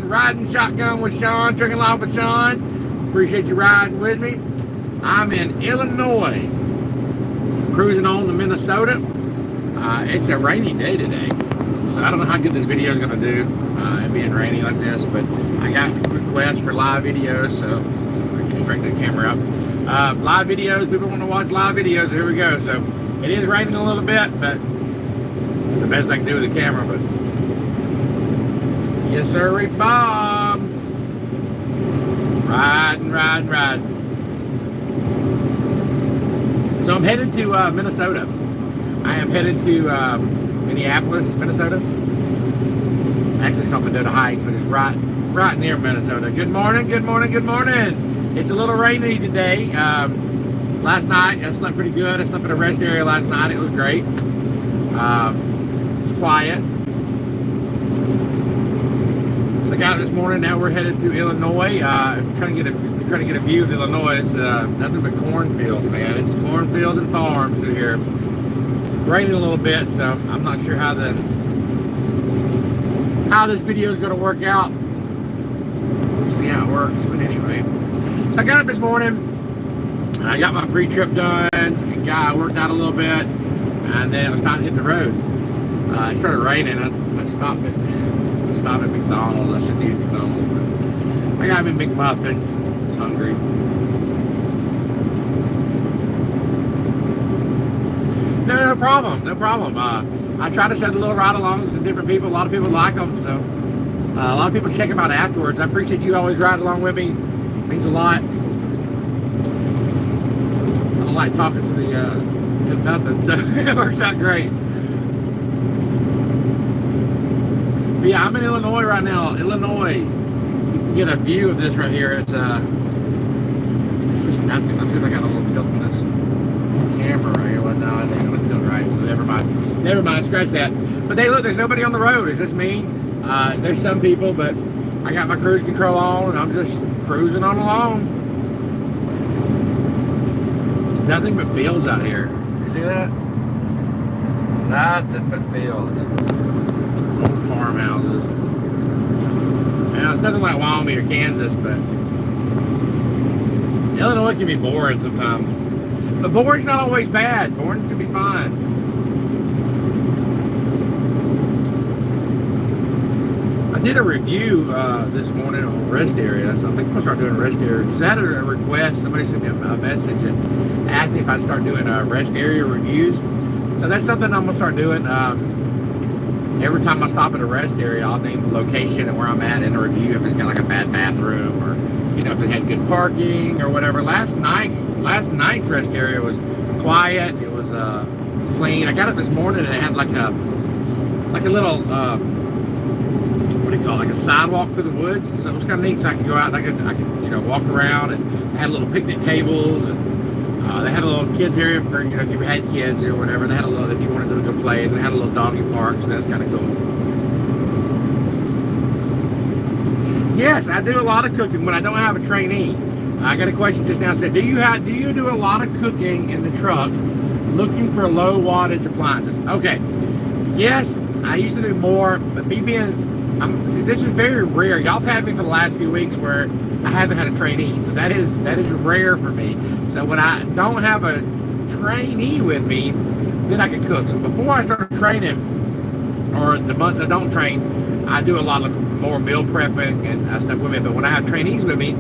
Riding Shotgun with Sean, Drinking Life with Sean. Appreciate you riding with me. I'm in Illinois, cruising on to Minnesota. It's a rainy day today, so I don't know how good this video is going to do, it being rainy like this, but I got requests for live videos, so I can straighten the camera up. Live videos, people want to watch live videos, so here we go. So it is raining a little bit, but it's the best I can do with the camera. But yes, sir, Bob. Riding. So I'm headed to Minnesota. I am headed to Minneapolis, Minnesota. Actually, it's called Mendota Heights, but it's right near Minnesota. Good morning. It's a little rainy today. Last night, I slept pretty good. I slept in a rest area last night. It was great. It's quiet. So I got up this morning. Now we're headed to Illinois. Trying to get a view of Illinois. It's nothing but cornfields, man. It's cornfields and farms through here. Raining a little bit, so I'm not sure how this video is going to work out. We'll see how it works, but anyway. So I got up this morning. I got my pre-trip done. I worked out a little bit, and then it was time to hit the road. It started raining. I stopped at McDonald's. I shouldn't eat at McDonald's, but I got me a McMuffin. I was hungry. No problem. I try to show the little ride-alongs to different people. A lot of people like them, so a lot of people check them out afterwards. I appreciate you always riding along with me. It means a lot. I don't like talking to nothing, so it works out great. But yeah, I'm in Illinois right now. Illinois, you can get a view of this right here. It's just nothing. Let's see if I got a little tilt in this camera right here. Well, no, it ain't gonna tilt right, so never mind, scratch that. But hey, look, there's nobody on the road. It's just me. There's some people, but I got my cruise control on, and I'm just cruising on along. It's nothing but fields out here. You see that? Nothing but fields. Old farmhouses. Now, it's nothing like Wyoming or Kansas, but Illinois can be boring sometimes. But boring's not always bad. Boring can be fine. I did a review this morning on rest area, so I think I'm gonna start doing rest area. Because I had a request. Somebody sent me a message and asked me if I'd start doing rest area reviews. So that's something I'm gonna start doing. Every time I stop at a rest area, I'll name the location and where I'm at in a review. If it's got like a bad bathroom, or if it had good parking or whatever. Last night's rest area was quiet. It was clean. I got up this morning and it had like a little what do you call it? Like a sidewalk through the woods. So it was kind of neat. So I could go out and I could walk around, and they had little picnic tables, and they had a little kids area for if you had kids or whatever. They had a little, if you wanted to go play, and they had a little doggy park. So that's kind of cool. Yes, I do a lot of cooking when I don't have a trainee. I got a question just now. It said, do you do a lot of cooking in the truck looking for low wattage appliances? Okay. Yes, I used to do more, but see, this is very rare. Y'all have had me for the last few weeks where I haven't had a trainee, so that is rare for me. So when I don't have a trainee with me, then I can cook. So before I start training, or the months I don't train, I do a lot of more meal prepping and stuff with me. But when I have trainees with me,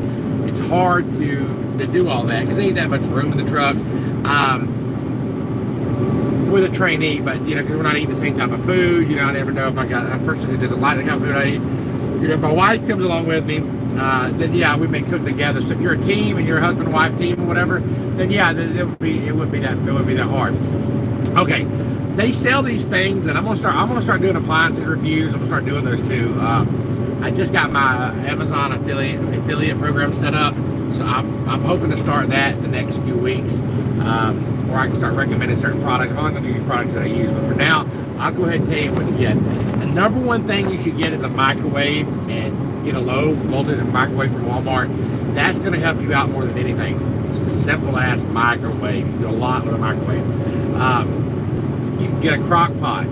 it's hard to do all that because there ain't that much room in the truck with a trainee. But because we're not eating the same type of food, I never know if I got a person who doesn't like the kind of food I eat. If my wife comes along with me, then yeah, we may cook together. So if you're a team and you're a husband and wife team or whatever, then yeah, it wouldn't be that hard. Okay. They sell these things, and I'm gonna start doing appliances reviews. I'm gonna start doing those too. I just got my Amazon affiliate program set up, so I'm hoping to start that in the next few weeks, where I can start recommending certain products. I'm not gonna use products that I use, but for now, I'll go ahead and tell you what to get. The number one thing you should get is a microwave, and get a low voltage microwave from Walmart. That's gonna help you out more than anything. It's a simple ass microwave. You can do a lot with a microwave. You can get a crock pot.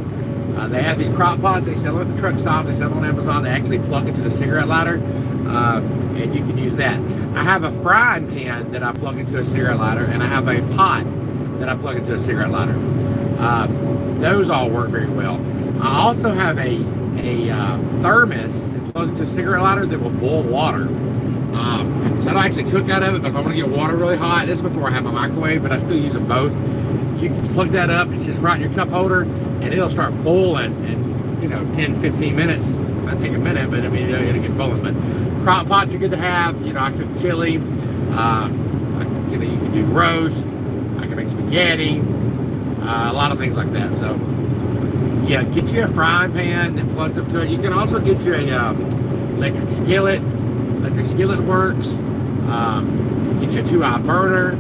They have these crock pots. They sell them at the truck stop. They sell them on Amazon. They actually plug into the cigarette lighter, and you can use that. I have a frying pan that I plug into a cigarette lighter, and I have a pot that I plug into a cigarette lighter. Those all work very well. I also have a thermos that plugs into a cigarette lighter that will boil water. So I don't actually cook out of it, but if I want to get water really hot, this is before I have my microwave, but I still use them both. You can plug that up, it's just right in your cup holder, and it'll start boiling in 10, 15 minutes. It might take a minute, but I mean, it'll get boiling. But crock pots are good to have. I cook chili. You can do roast. I can make spaghetti. A lot of things like that. So, yeah, get you a frying pan that plugs up to it. You can also get you a electric skillet. Electric skillet works. Get you a 2-eye burner. A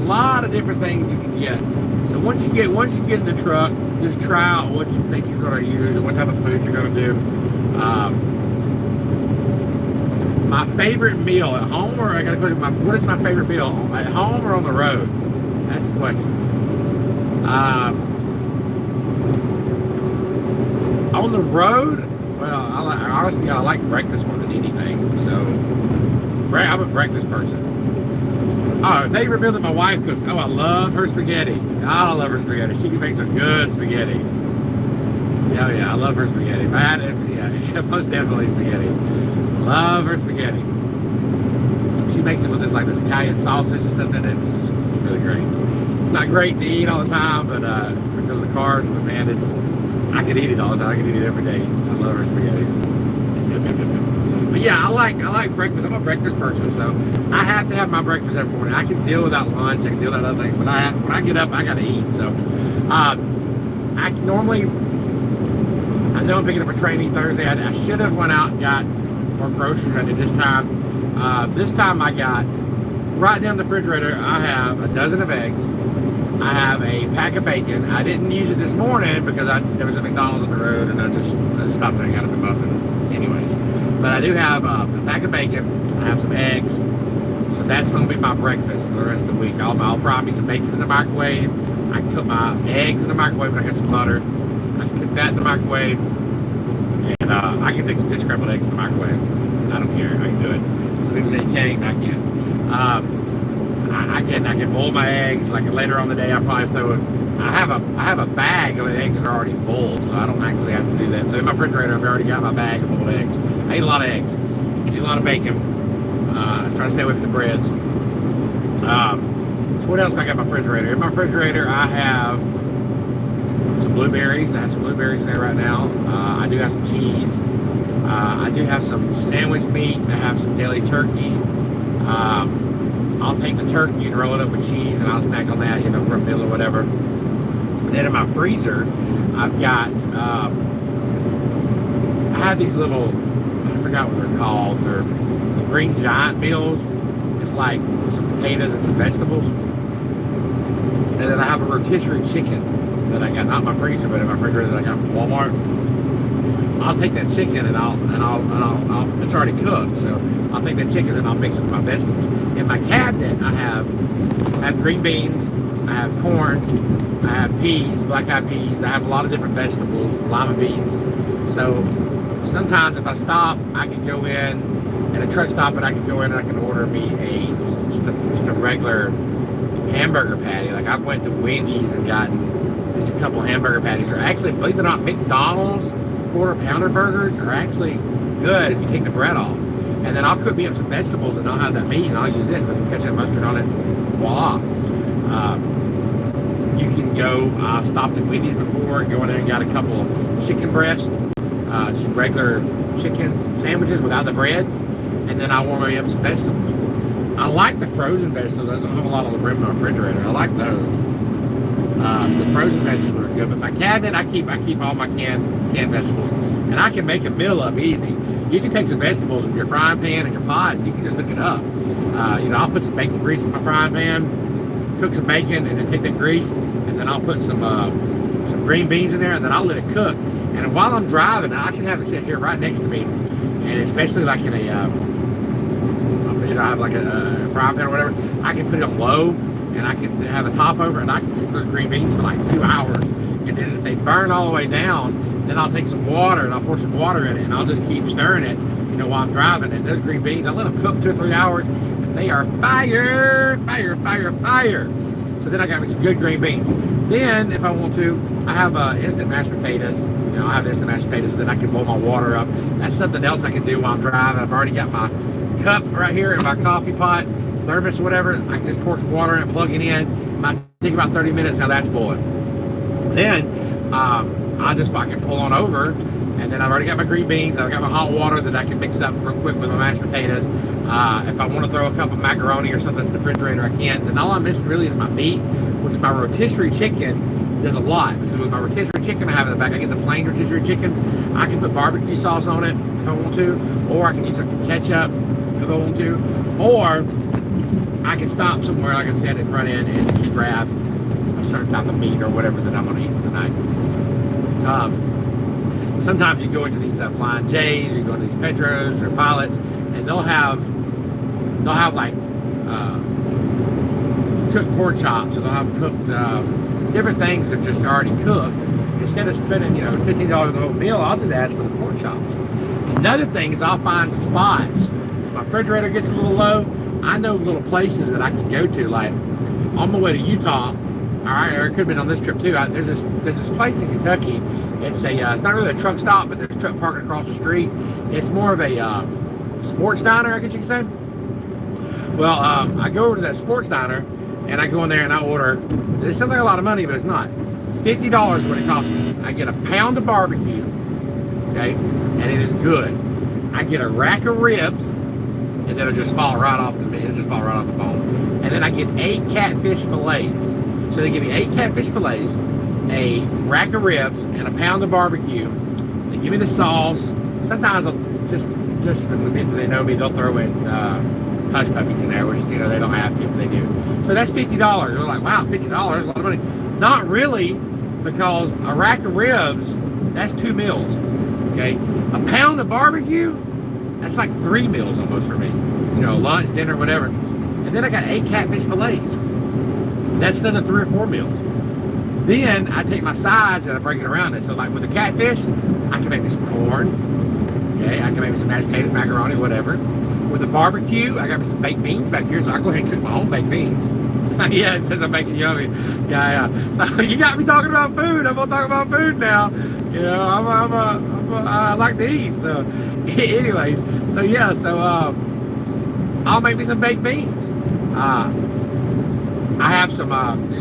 lot of different things you can get. So once you get in the truck, just try out what you think you're going to use and what type of food you're going to do. My favorite meal at home, or I got to put what is my favorite meal at home or on the road? That's the question. On the road, well, honestly, I like breakfast more than anything. So I'm a breakfast person. Oh, favorite meal that my wife cooks. Oh, I love her spaghetti. I love her spaghetti. She can make some good spaghetti. Yeah, I love her spaghetti. Yeah, most definitely spaghetti. Love her spaghetti. She makes it with this Italian sausage and stuff in it. It's really great. It's not great to eat all the time, but because of the carbs, but man, I could eat it all the time. I could eat it every day. I love her spaghetti. But yeah, I like breakfast. I'm a breakfast person, so I have to have my breakfast every morning. I can deal without lunch. I can deal without other things, but when I get up, I got to eat. So I know I'm picking up a training Thursday. I should have went out and got more groceries than I did this time. This time I got right down the refrigerator. I have a dozen of eggs. I have a pack of bacon. I didn't use it this morning because there was a McDonald's on the road, and I just stopped and got a muffin anyways. But I do have a pack of bacon. I have some eggs. So that's going to be my breakfast for the rest of the week. I'll fry me some bacon in the microwave. I can cook my eggs in the microwave, and I got some butter. I can cook that in the microwave. And I can make some good scrambled eggs in the microwave. I don't care. I can do it. Some people say you can't. I can. I can boil my eggs. Like later on in the day, I'll probably throw it. I have a bag of eggs that are already boiled, so I don't actually have to do that. So in my refrigerator, I've already got my bag of boiled eggs. I eat a lot of eggs. I eat a lot of bacon. Try to stay away from the breads. So what else I got in my refrigerator? In my refrigerator, I have some blueberries. I have some blueberries in there right now. I do have some cheese. I do have some sandwich meat. I have some deli turkey. I'll take the turkey and roll it up with cheese, and I'll snack on that, for a meal or whatever. Then in my freezer, I've got, I have these little, I forgot what they're called. They're Green Giant meals. It's like some potatoes and some vegetables. And then I have a rotisserie chicken that I got, not in my freezer, but in my refrigerator that I got from Walmart. I'll take that chicken and I'll it's already cooked, so I'll take that chicken and I'll mix it with my vegetables. In my cabinet, I have green beans, I have corn, I have peas, black-eyed peas. I have a lot of different vegetables, lima beans. So sometimes if I stop, I can go in at a truck stop, and I can go in and I can order me just a regular hamburger patty. Like I went to Wendy's and gotten just a couple hamburger patties. Or actually, believe it or not, McDonald's quarter-pounder burgers are actually good if you take the bread off. And then I'll cook me up some vegetables, and I'll have that meat, and I'll use it, put some ketchup, mustard on it, voila. You can go, I've stopped at Wendy's before, and go in there and got a couple of chicken breasts, just regular chicken sandwiches without the bread, and then I'll warm me up some vegetables. I like the frozen vegetables. I don't have a lot on the rim of my refrigerator. I like those. The frozen vegetables are good, but my cabinet, I keep all my canned vegetables, and I can make a meal up easy. You can take some vegetables in your frying pan and your pot, and you can just hook it up. I'll put some bacon grease in my frying pan, cook some bacon, and then take that grease, and then I'll put some green beans in there, and then I'll let it cook. And while I'm driving, I can have it sit here right next to me, and especially like in a, I have like a frying pan or whatever, I can put it on low, and I can have a top over, and I can cook those green beans for like 2 hours. And then if they burn all the way down, then I'll take some water and I'll pour some water in it and I'll just keep stirring it, while I'm driving. And those green beans, I let them cook 2 or 3 hours and they are fire. So then I got me some good green beans. Then if I want to, I have instant mashed potatoes. I have instant mashed potatoes, so then I can boil my water up. That's something else I can do while I'm driving. I've already got my cup right here in my coffee pot, thermos or whatever. I can just pour some water in and plug it in. It might take about 30 minutes. Now that's boiling. Then I can pull on over, and then I've already got my green beans. I've got my hot water that I can mix up real quick with my mashed potatoes. If I want to throw a cup of macaroni or something in the refrigerator, I can. Then all I'm missing really is my meat, which my rotisserie chicken does a lot. Because with my rotisserie chicken I have in the back, I get the plain rotisserie chicken. I can put barbecue sauce on it if I want to, or I can use like ketchup if I want to, or I can stop somewhere, like I said, and run in and just grab a certain type of meat or whatever that I'm going to eat for the night. Sometimes you go into these Flying J's, you go into these Petros or Pilots, and they'll have like cooked pork chops, or they'll have cooked different things that are just already cooked. Instead of spending $15 on the whole meal, I'll just ask for the pork chops. Another thing is I'll find spots. My refrigerator gets a little low. I know little places that I can go to, like on my way to Utah. All right, or it could have been on this trip too. There's this place in Kentucky. It's not really a truck stop, but there's a truck parking across the street. It's more of a sports diner, I guess you could say. Well, I go over to that sports diner and I go in there and I order. It sounds like a lot of money, but it's not. $50 is what it costs me. I get a pound of barbecue, okay, and it is good. I get a rack of ribs, and it'll just fall right off the meat. It'll just fall right off the bone. And then I get 8 catfish fillets. So they give me 8 catfish fillets, a rack of ribs, and a pound of barbecue. They give me the sauce. Sometimes I'll just for the people that know me, they'll throw in hush puppies in there, which they don't have to, but they do. So that's $50. They're like, wow, $50, a lot of money. Not really, because a rack of ribs, that's 2 meals. Okay, a pound of barbecue, that's like 3 meals almost for me. Lunch, dinner, whatever. And then I got 8 catfish fillets. That's another 3 or 4 meals. Then I take my sides and I break it around it. So like with the catfish, I can make me some corn. Okay, I can make me some mashed potatoes, macaroni, whatever. With the barbecue, I got me some baked beans back here, so I go ahead and cook my own baked beans. Yeah, it says I'm making yummy. Yeah. So you got me talking about food. I'm gonna talk about food now. I like to eat. So, anyways, I'll make me some baked beans. I have some.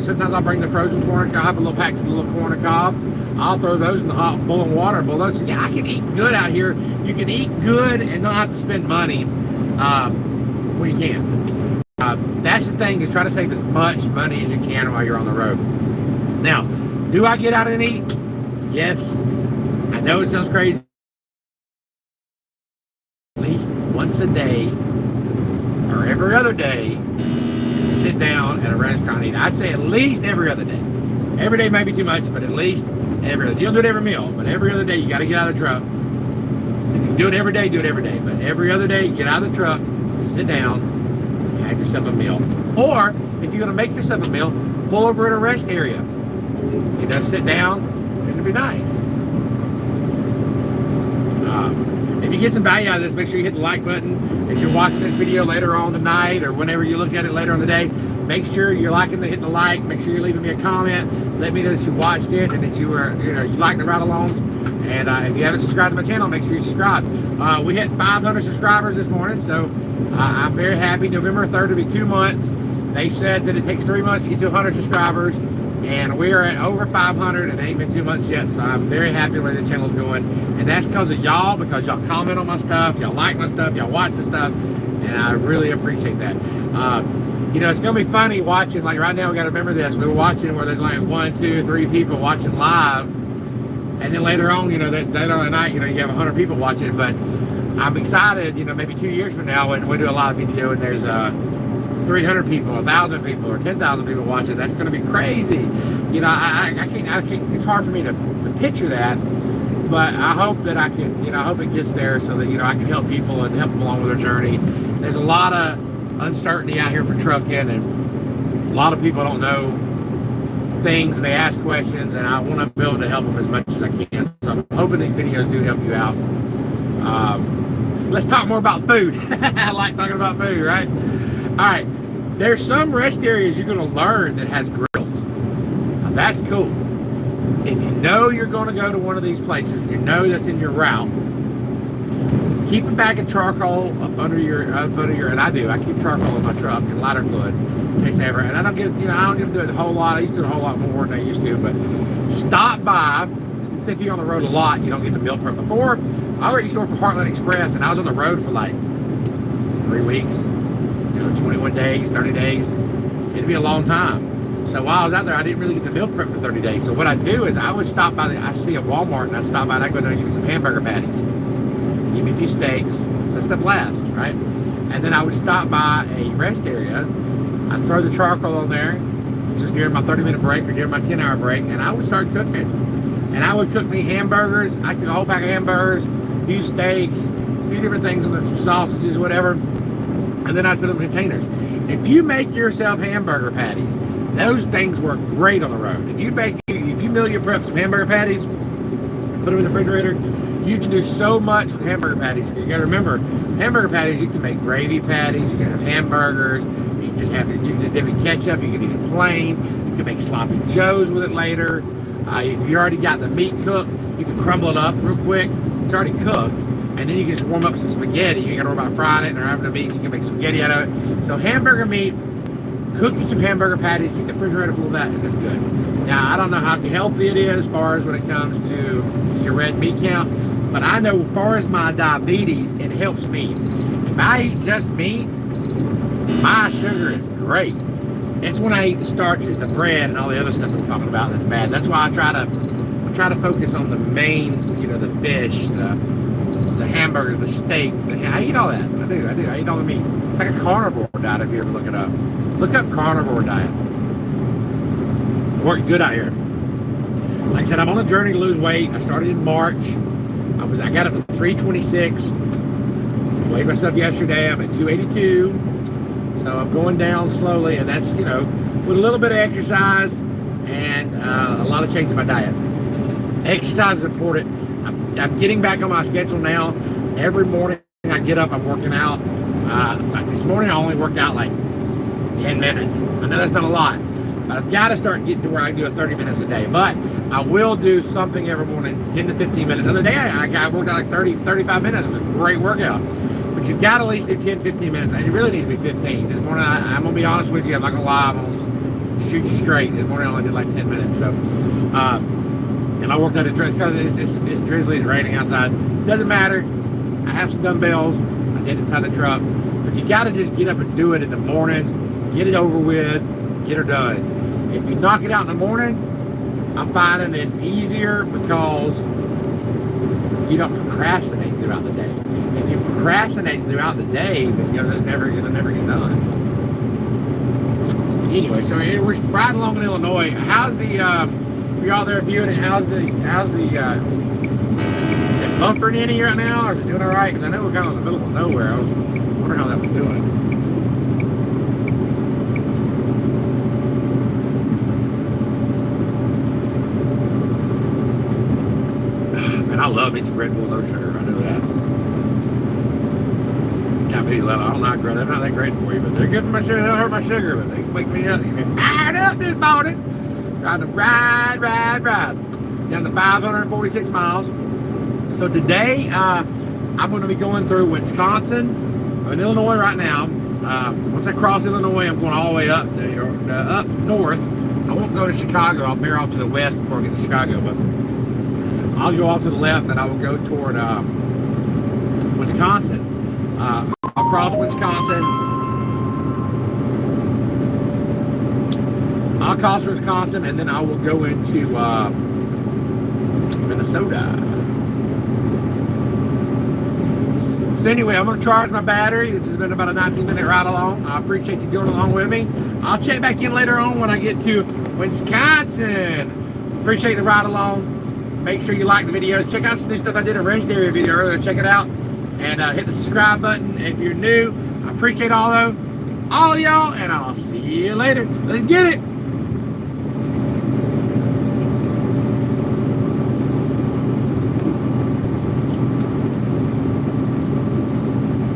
Sometimes I'll bring the frozen corn. I have a little pack of little corn on the cob. I'll throw those in the hot boiling water. Boil those. So yeah, I can eat good out here. You can eat good and not have to spend money when you can. That's the thing, is try to save as much money as you can while you're on the road. Now, do I get out and eat? Yes. I know it sounds crazy. At least once a day or every other day, and sit down at a restaurant and eat. I'd say at least every other day. Every day might be too much, but at least every other day. You don't do it every meal, but every other day you got to get out of the truck. If you do it every day, do it every day. But every other day, get out of the truck, sit down, have yourself a meal. Or if you're going to make yourself a meal, pull over at a rest area. Sit down, it'll be nice. If you get some value out of this, make sure you hit the like button. If you're watching this video later on tonight or whenever you look at it later on the day, make sure you're hitting the like. Make sure you're leaving me a comment. Let me know that you watched it and that you were, you like the ride-alongs. And if you haven't subscribed to my channel, make sure you subscribe. We hit 500 subscribers this morning, so I'm very happy. November 3rd will be 2 months. They said that it takes 3 months to get to 100 subscribers, and we are at over 500, and it ain't been 2 months yet, so I'm very happy where this channel's going. And that's because of y'all, because y'all comment on my stuff, y'all like my stuff, y'all watch the stuff, and I really appreciate that. It's going to be funny watching, like right now we got to remember this, we were watching where there's like 1, 2, 3 people watching live, and then later on, that other night, you have 100 people watching it. But I'm excited, maybe 2 years from now when we do a live video and there's 300 people, 1,000 people, or 10,000 people watching. That's going to be crazy. I can't. It's hard for me to picture that, but I hope that I can. I hope it gets there so that I can help people and help them along with their journey. There's a lot of uncertainty out here for trucking, and a lot of people don't things, they ask questions, and I want to be able to help them as much as I can. So I'm hoping these videos do help you out. Let's talk more about food. I like talking about food, right? All right. There's some rest areas you're going to learn that has grills. Now, that's cool. If you know you're going to go to one of these places, and you know that's in your route, keep a bag of charcoal up under your, and I do. I keep charcoal in my truck and lighter fluid in case I ever. And I don't get to do it a whole lot. I used to do a whole lot more than I used to. But stop by. If you're on the road a lot, you don't get the meal prep. Before, I used to work for Heartland Express, and I was on the road for like 3 weeks. 21 days, 30 days. It'd be a long time. So while I was out there, I didn't really get the meal prep for 30 days. So what I'd do is I would stop by, I see a Walmart, and I'd stop by and I'd go down and give me some hamburger patties. Give me a few steaks. That stuff lasts, right? And then I would stop by a rest area. I'd throw the charcoal on there. This was during my 30-minute break or during my 10-hour break, and I would start cooking. And I would cook me hamburgers. I cook a whole pack of hamburgers, a few steaks, a few different things, and sausages, whatever. And then I'd put them in containers. If you make yourself hamburger patties, those things work great on the road. If you meal your prep some hamburger patties, put them in the refrigerator, you can do so much with hamburger patties. Because you got to remember, hamburger patties, you can make gravy patties, you can have hamburgers, you can just dip in ketchup, you can eat it plain, you can make sloppy joes with it later. If you already got the meat cooked, you can crumble it up real quick. It's already cooked. And then you can just warm up some spaghetti. You ain't gotta worry about frying it or having the meat. You can make spaghetti out of it. So hamburger meat, cook you some hamburger patties, keep the refrigerator full of that, and it's good. Now, I don't know how healthy it is as far as when it comes to your red meat count, but I know as far as my diabetes, it helps me. If I eat just meat, my sugar is great. It's when I eat the starches, the bread, and all the other stuff I'm talking about that's bad. That's why I try to focus on the main, the fish, the hamburger, the steak. I eat all that. I do. I eat all the meat. It's like a carnivore diet if you ever look it up. Look up carnivore diet. It works good out here. Like I said, I'm on a journey to lose weight. I started in March. I got up to 326. Weighed myself yesterday. I'm at 282. So I'm going down slowly, and that's, with a little bit of exercise and a lot of change in my diet. Exercise is important. I'm getting back on my schedule now. Every morning I get up, I'm working out. Like this morning, I only worked out like 10 minutes. I know that's not a lot. I've got to start getting to where I can do 30 minutes a day. But I will do something every morning, 10 to 15 minutes. The other day, I worked out like 30, 35 minutes. It was a great workout. But you've got to at least do 10, 15 minutes. And it really needs to be 15. This morning, I'm going to be honest with you. I'm not going to lie. I'm going to shoot you straight. This morning, I only did like 10 minutes. So, and I worked out at Drizzly. It's drizzly. It's raining outside. Doesn't matter. I have some dumbbells. I did inside the truck. But you got to just get up and do it in the mornings. Get it over with. Get her done. If you knock it out in the morning, I'm finding it's easier because you don't procrastinate throughout the day. If you procrastinate throughout the day, then it'll never get done. Anyway, so we're riding along in Illinois. How's the for y'all there viewing it? How's the is it bumpering any right now, or is it doing all right? Because I know we're kind of in the middle of nowhere. I was wondering how that was doing. I love me some Red Bull, no sugar. I know that. Can't be let. I don't like they're not that great for you, but they're good for my sugar. They don't hurt my sugar, but they wake me up. You get fired up this morning. Trying to ride down to 546 miles. So today, I'm going to be going through Wisconsin. I'm in Illinois right now. Once I cross Illinois, I'm going all the way up north. I won't go to Chicago. I'll bear off to the west before I get to Chicago, but I'll go off to the left and I will go toward Wisconsin. I'll cross Wisconsin. I'll cross Wisconsin and then I will go into Minnesota. So anyway, I'm going to charge my battery. This has been about a 19-minute ride along. I appreciate you joining along with me. I'll check back in later on when I get to Wisconsin. Appreciate the ride along. Make sure you like the videos. Check out some new stuff. I did a rest area video earlier. Check it out. And hit the subscribe button if you're new. I appreciate all of y'all. And I'll see you later. Let's get it.